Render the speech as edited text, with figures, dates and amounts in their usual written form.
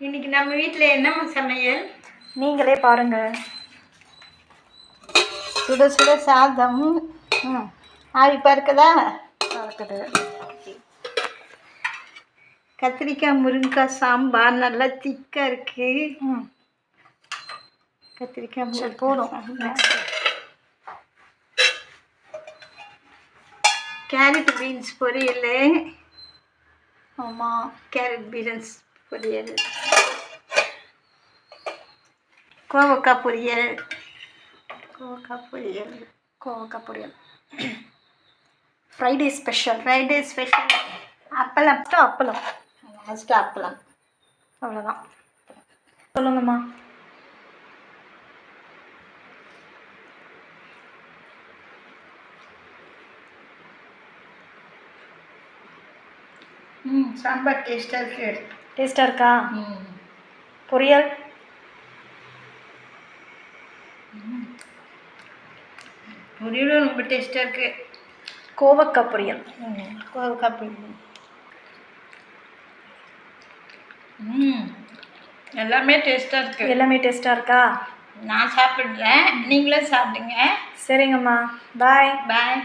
இன்னைக்கு நம்ம வீட்டில் என்னம்மா சமையல்? நீங்களே பாருங்க. சுட சுட சாதம். ஆவி பறக்குதா? பறக்குது. கத்திரிக்காய் முருங்கைக்காய் சாம்பார் நல்லா திக்காக இருக்கு. கத்திரிக்காய் சரி போதும். கேரட் பீன்ஸ் பொரியல். ஆமாம், கேரட் பீன்ஸ் பொரியல், கோவக்காய் பொரியல். Friday special. அப்பளம். அப்பளம். லாஸ்ட்டு அப்பளம். அவ்வளோதான். சொல்லுங்கம்மா. சாம்பார் டேஸ்ட்டாக இருக்கு. டேஸ்ட்டாக இருக்கா? பொரியல் பொரியலும் ரொம்ப டேஸ்ட்டாக இருக்கு. கோவக்காய் பொரியல். கோவக்காய் பொரியல். எல்லாமே டேஸ்ட்டாக இருக்குது. எல்லாமே டேஸ்ட்டாக இருக்கா? நான் சாப்பிட்றேன், நீங்களும் சாப்பிடுங்க. சரிங்கம்மா, பாய். பாய்.